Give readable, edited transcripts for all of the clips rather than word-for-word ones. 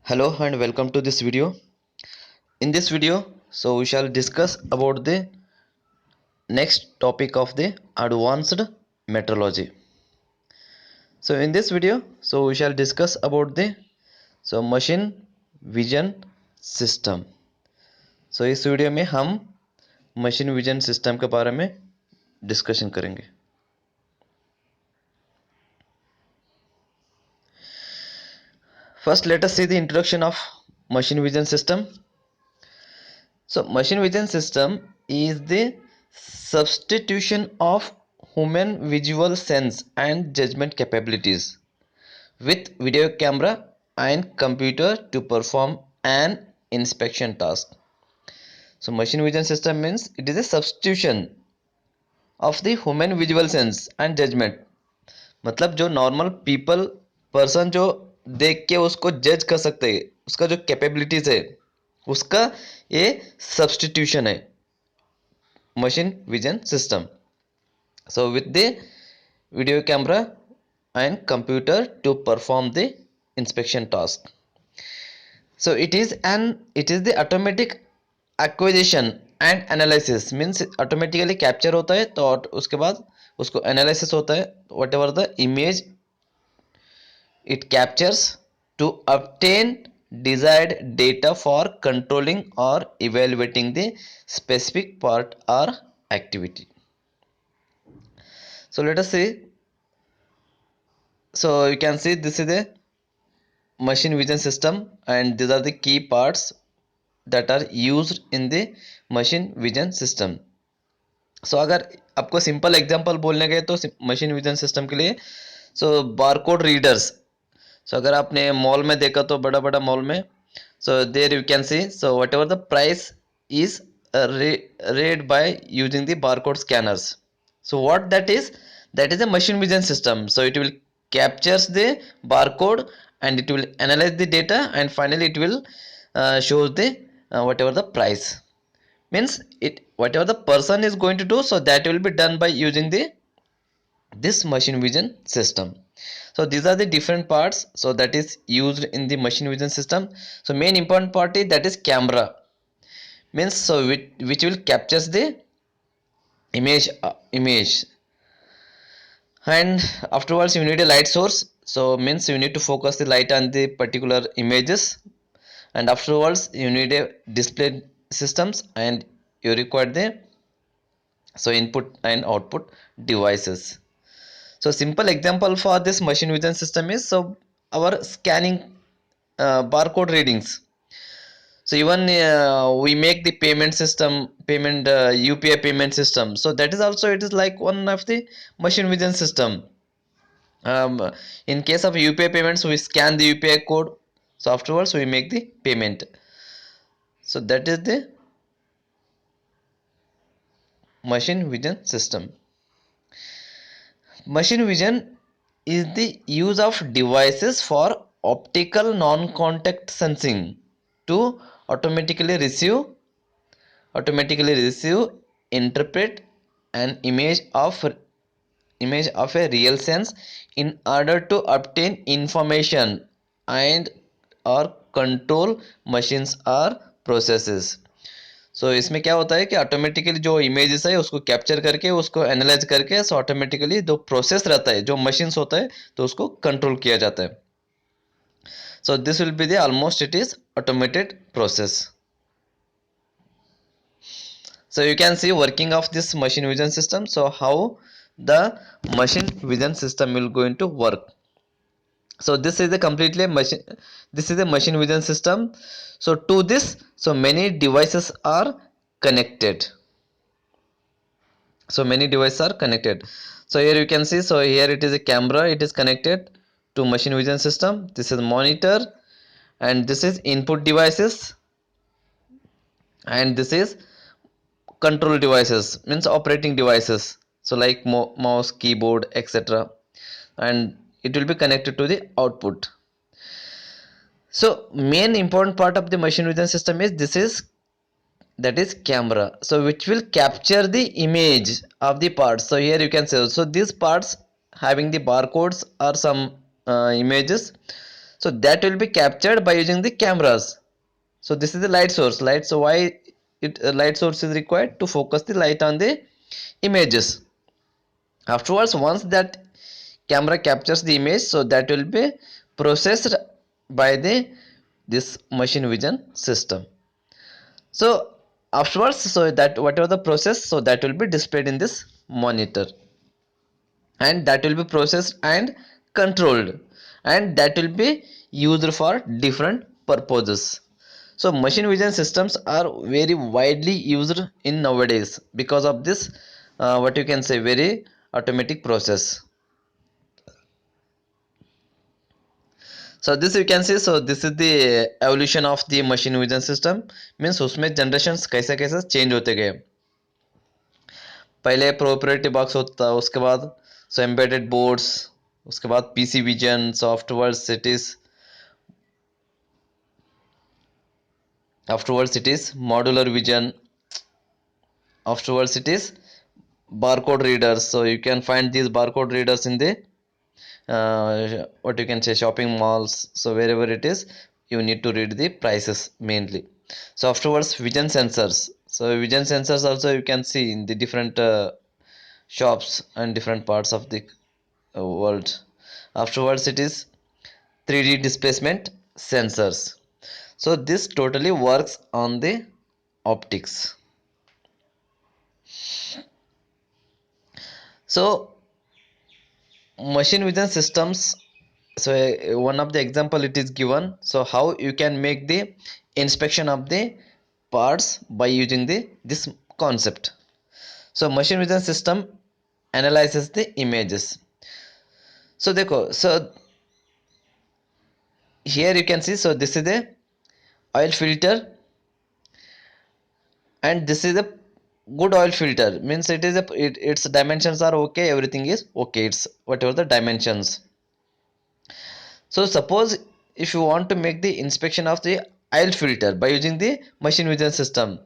Hello and welcome to this video. In this video, we shall discuss about the next topic of the advanced metrology. So in this video, we shall discuss about the machine vision system. So इस video में हम machine vision system के बारे में discussion करेंगे. First, let us see the introduction of machine vision system. So machine vision system is the substitution of human visual sense and judgment capabilities with video camera and computer to perform an inspection task. So machine vision system means it is a substitution of the human visual sense and judgment. मतलब जो normal people person जो देख के उसको जज कर सकते हैं, उसका जो कैपेबिलिटीज है, उसका ये सब्सटीट्यूशन है machine vision system. So with the video camera and computer to perform the inspection task. So it is the automatic acquisition and analysis means automatically capture होता है तो उसके बाद उसको analysis होता है whatever the image it captures to obtain desired data for controlling or evaluating the specific part or activity. So let us see. So you can see this is a machine vision system and these are the key parts that are used in the machine vision system. So अगर आपको simple example बोलने गए तो machine vision system के लिए barcode readers. अगर आपने mall में देखा तो बड़ा बड़ा मॉल में there you can see whatever the price is read by using the barcode scanners. So what that is a machine vision system. So it will captures the barcode and it will analyze the data and finally it will shows the whatever the price means it whatever the person is going to do, so that will be done by using this machine vision system. So these are the different parts that is used in the machine vision system. So main important part is that is camera means which will captures the image and afterwards you need a light source, so means you need to focus the light on the particular images, and afterwards you need a display systems and you require the input and output devices. So simple example for this machine vision system is our scanning barcode readings. So even we make the payment UPI payment system, so that is also it is like one of the machine vision system. In case of UPI payments we scan the UPI code, so afterwards we make the payment. So that is the machine vision system. Machine vision is the use of devices for optical non-contact sensing to automatically receive, interpret an image of a real sense in order to obtain information and or control machines or processes. इसमें क्या होता है कि automatically जो images है उसको capture करके उसको एनालाइज करके ऑटोमेटिकली जो प्रोसेस रहता है जो मशीन्स होता है तो उसको कंट्रोल किया जाता है. So this will be the almost it is automated process. So you can see working of this machine vision system. So how the machine vision system will going to work. So this is a completely machine vision system. So to this many devices are connected. So many devices are connected. So here you can see, here it is a camera, it is connected to machine vision system. This is monitor and this is input devices and this is control devices means operating devices, so like mouse, keyboard, etc. and it will be connected to the output. So main important part of the machine vision system is that is camera, so which will capture the image of the parts. So here you can see, so these parts having the barcodes or some images, So that will be captured by using the cameras. So this is the light source. So why it light source is required? To focus the light on the images. Afterwards, once that camera captures the image, so that will be processed by the this machine vision system. So afterwards, so that whatever the process, so that will be displayed in this monitor, and that will be processed and controlled, and that will be used for different purposes. So machine vision systems are very widely used in nowadays because of this what you can say, very automatic process. So this you can see, so this is the evolution of the machine vision system. Means उसमें generations कैसे कैसे change होते गए. पहले proprietary box होता, उसके बाद सो embedded boards, उसके बाद PC vision, software it is afterwards it is modular vision, afterwards it is barcode readers. So you can find these barcode readers in the what you can say, shopping malls. So wherever it is, you need to read the prices mainly. So afterwards vision sensors. So vision sensors also you can see in the different shops and different parts of the world. Afterwards it is 3D displacement sensors. So this totally works on the optics. So machine vision systems, so one of the example it is given, so how you can make the inspection of the parts by using the this concept. So machine vision system analyzes the images. So देखो, so here you can see, so this is the oil filter, and this is a good oil filter, means it is its dimensions are okay, everything is okay, it's whatever the dimensions. So suppose if you want to make the inspection of the oil filter by using the machine vision system,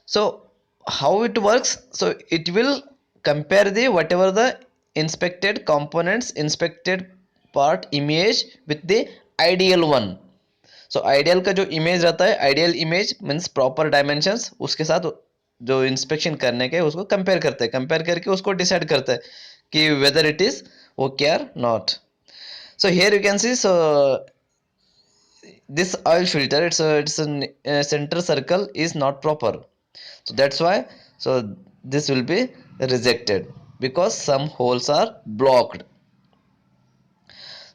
so how it works, so it will compare the whatever the inspected components, inspected part image with the ideal one. So ideal का जो image रहता है, ideal image means proper dimensions, उसके साथ जो inspection करने के उसको कंपेयर करता है, कंपेयर करके उसको डिसाइड करता है कि whether it is okay or not. So here you can see, so this oil filter, it's a center circle is not proper, so that's why, so this will be rejected because some holes are blocked.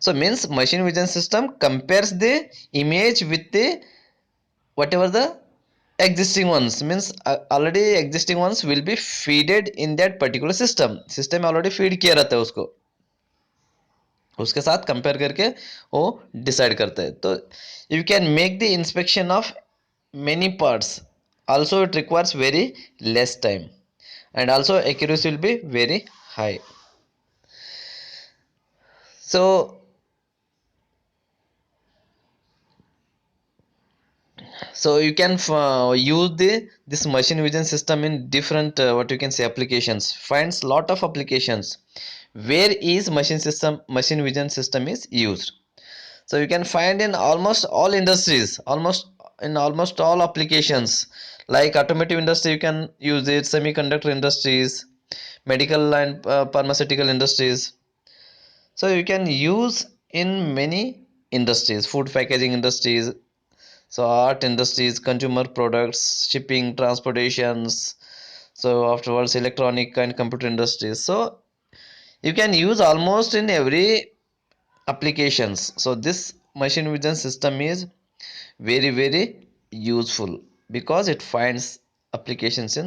So means machine vision system compares the image with the whatever the existing ones, means already existing ones will be feeded in that particular system already feed किया रहता है उसको, उसके साथ compare करके वो decide करता है. तो you can make the inspection of many parts. Also it requires very less time, and also accuracy will be very high. So you can use the this machine vision system in different what you can say applications, finds lot of applications where is machine vision system is used. So you can find in almost all industries, almost all applications, like automotive industry you can use it, semiconductor industries, medical and pharmaceutical industries. So you can use in many industries, food packaging industries, so art industries, consumer products, shipping, transportations, so afterwards electronic and computer industries. So you can use almost in every applications. So this machine vision system is very useful because it finds applications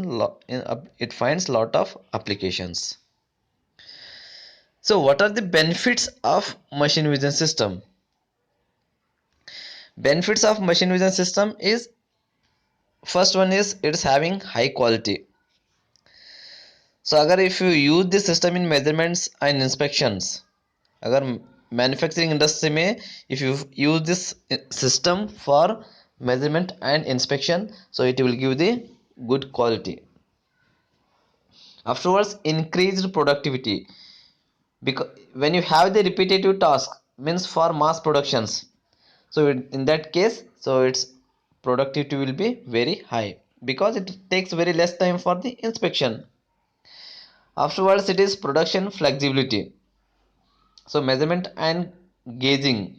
it finds lot of applications. So what are the benefits of machine vision system? Benefits of machine vision system is, first one is it's having high quality. So अगर if you use this system in measurements and inspections, अगर manufacturing industry में if you use this system for measurement and inspection, so it will give the good quality. Afterwards, increased productivity, because when you have the repetitive task, means for mass productions, So in that case, so its productivity will be very high because it takes very less time for the inspection. Afterwards, it is production flexibility. So measurement and gauging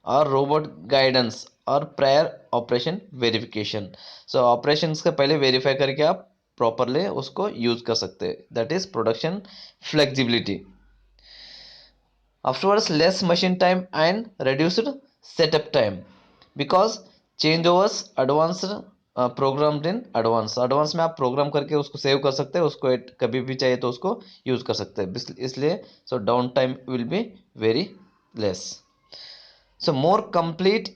or robot guidance और prior operation verification. सो operations का पहले verify करके आप properly उसको use कर सकते हैं. That is production flexibility. Afterwards, less machine time and reduced setup time because changeovers advanced programmed in advance. Advance में आप प्रोग्राम करके उसको सेव कर सकते हैं, उसको कभी भी चाहिए तो उसको यूज कर सकते हैं, इसलिए so down time will be very less. So more complete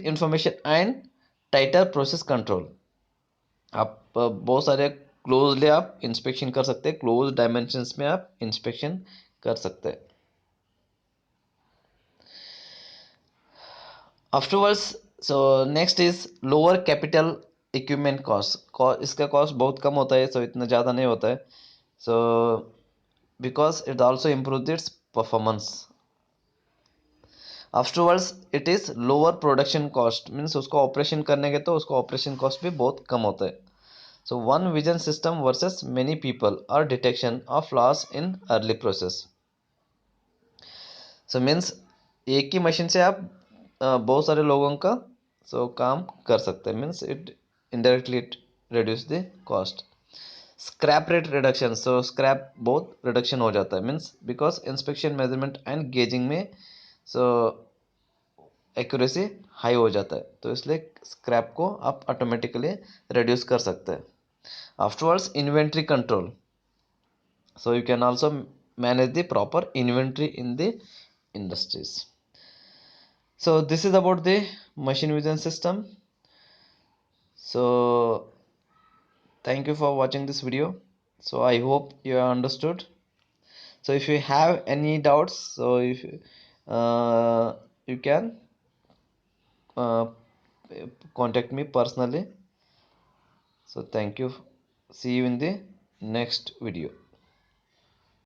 information and tighter process control. आप बहुत सारे क्लोजली आप इंस्पेक्शन कर सकते हैं, क्लोज डायमेंशंस में आप इंस्पेक्शन कर सकते हैं. Afterwards, so next is lower capital equipment cost. इसका कॉस्ट बहुत कम होता है, सो इतना ज़्यादा नहीं होता है. So because it also improve it's performance. Afterwards, it is lower production cost, means उसको ऑपरेशन करने के तो उसको ऑपरेशन कॉस्ट भी बहुत कम होता है. So one vision system versus many people or detection of flaws in early process. So means एक ही मशीन से आप बहुत सारे लोगों का काम कर सकते हैं. Means it indirectly it reduce the cost. Scrap rate reduction. So scrap बहुत रिडक्शन हो जाता है, means because inspection measurement and gauging में सो एक्यूरेसी हाई हो जाता है, तो इसलिए स्क्रैप को आप ऑटोमेटिकली रिड्यूस कर सकते हैं. Afterwards, inventory control. So you can also manage the proper inventory in the industries. So this is about the machine vision system. So thank you for watching this video. So I hope you have understood. So if you have any doubts, so if you can uh, contact me personally. So thank you. See you in the next video.